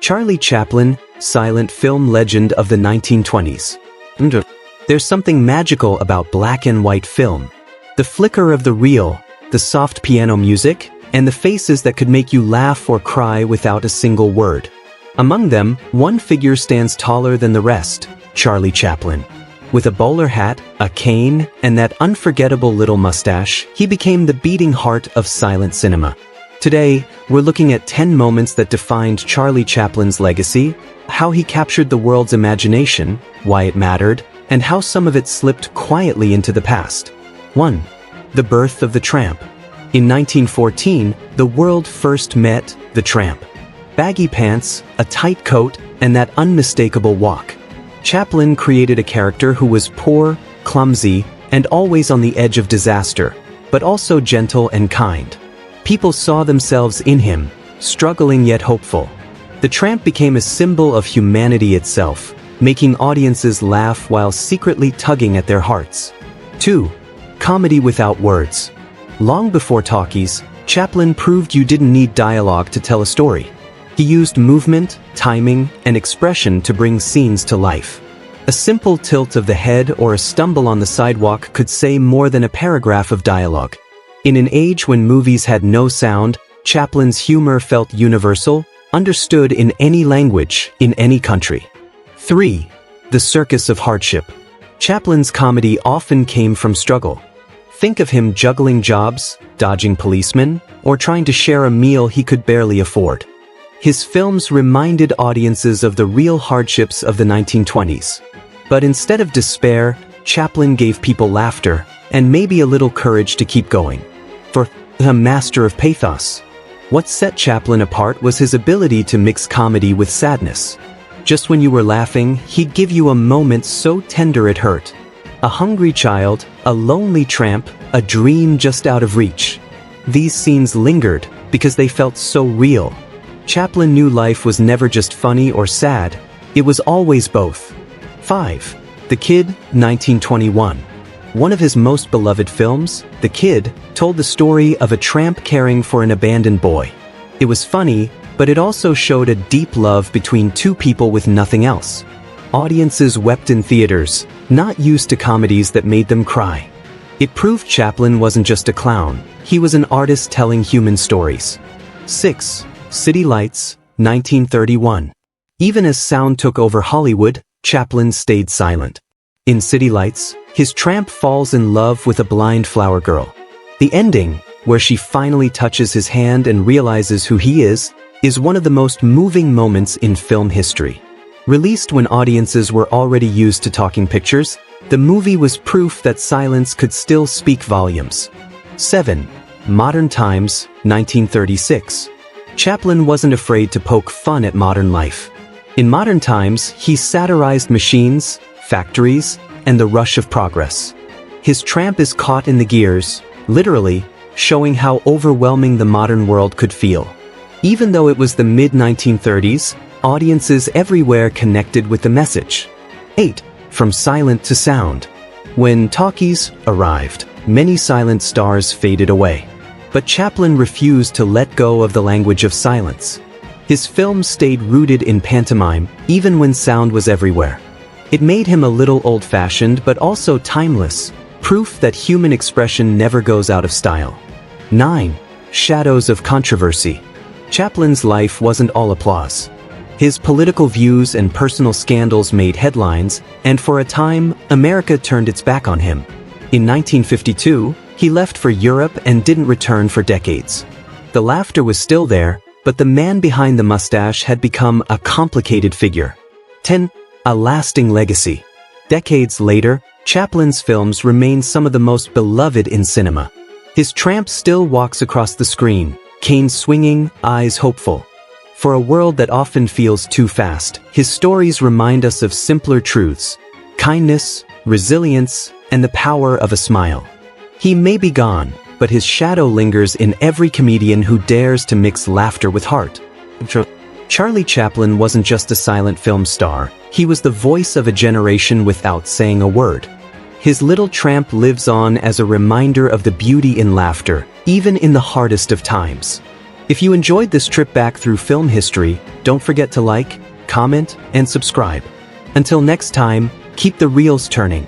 Charlie Chaplin, silent film legend of the 1920s. There's something magical about black and white film. The flicker of the reel, the soft piano music, and the faces that could make you laugh or cry without a single word. Among them, one figure stands taller than the rest, Charlie Chaplin. With a bowler hat, a cane, and that unforgettable little mustache, he became the beating heart of silent cinema. Today, we're looking at 10 moments that defined Charlie Chaplin's legacy, how he captured the world's imagination, why it mattered, and how some of it slipped quietly into the past. 1. The birth of the Tramp. In 1914, the world first met the Tramp. Baggy pants, a tight coat, and that unmistakable walk. Chaplin created a character who was poor, clumsy, and always on the edge of disaster, but also gentle and kind. People saw themselves in him, struggling yet hopeful. The Tramp became a symbol of humanity itself, making audiences laugh while secretly tugging at their hearts. 2. Comedy without words. Long before talkies, Chaplin proved you didn't need dialogue to tell a story. He used movement, timing, and expression to bring scenes to life. A simple tilt of the head or a stumble on the sidewalk could say more than a paragraph of dialogue. In an age when movies had no sound, Chaplin's humor felt universal, understood in any language, in any country. 3. The circus of hardship. Chaplin's comedy often came from struggle. Think of him juggling jobs, dodging policemen, or trying to share a meal he could barely afford. His films reminded audiences of the real hardships of the 1920s. But instead of despair, Chaplin gave people laughter, and maybe a little courage to keep going. For a master of pathos. What set Chaplin apart was his ability to mix comedy with sadness. Just when you were laughing, he'd give you a moment so tender it hurt. A hungry child, a lonely tramp, a dream just out of reach. These scenes lingered because they felt so real. Chaplin knew life was never just funny or sad, it was always both. 5. The Kid, 1921. One of his most beloved films, The Kid, told the story of a tramp caring for an abandoned boy. It was funny, but it also showed a deep love between two people with nothing else. Audiences wept in theaters, not used to comedies that made them cry. It proved Chaplin wasn't just a clown, he was an artist telling human stories. 6. City Lights, 1931. Even as sound took over Hollywood, Chaplin stayed silent. In City Lights, his tramp falls in love with a blind flower girl. The ending, where she finally touches his hand and realizes who he is one of the most moving moments in film history. Released when audiences were already used to talking pictures, the movie was proof that silence could still speak volumes. 7. Modern Times, 1936. Chaplin wasn't afraid to poke fun at modern life. In Modern Times, he satirized machines, factories, and the rush of progress. His tramp is caught in the gears, literally, showing how overwhelming the modern world could feel. Even though it was the mid-1930s, audiences everywhere connected with the message. 8. From silent to sound. When talkies arrived, many silent stars faded away. But Chaplin refused to let go of the language of silence. His films stayed rooted in pantomime, even when sound was everywhere. It made him a little old-fashioned but also timeless, proof that human expression never goes out of style. 9. Shadows of controversy. Chaplin's life wasn't all applause. His political views and personal scandals made headlines, and for a time, America turned its back on him. In 1952, he left for Europe and didn't return for decades. The laughter was still there, but the man behind the mustache had become a complicated figure. 10. A lasting legacy. Decades later, Chaplin's films remain some of the most beloved in cinema. His tramp still walks across the screen, cane swinging, eyes hopeful. For a world that often feels too fast, his stories remind us of simpler truths: kindness, resilience, and the power of a smile. He may be gone, but his shadow lingers in every comedian who dares to mix laughter with heart. Charlie Chaplin wasn't just a silent film star, he was the voice of a generation without saying a word. His little tramp lives on as a reminder of the beauty in laughter, even in the hardest of times. If you enjoyed this trip back through film history, don't forget to like, comment, and subscribe. Until next time, keep the reels turning.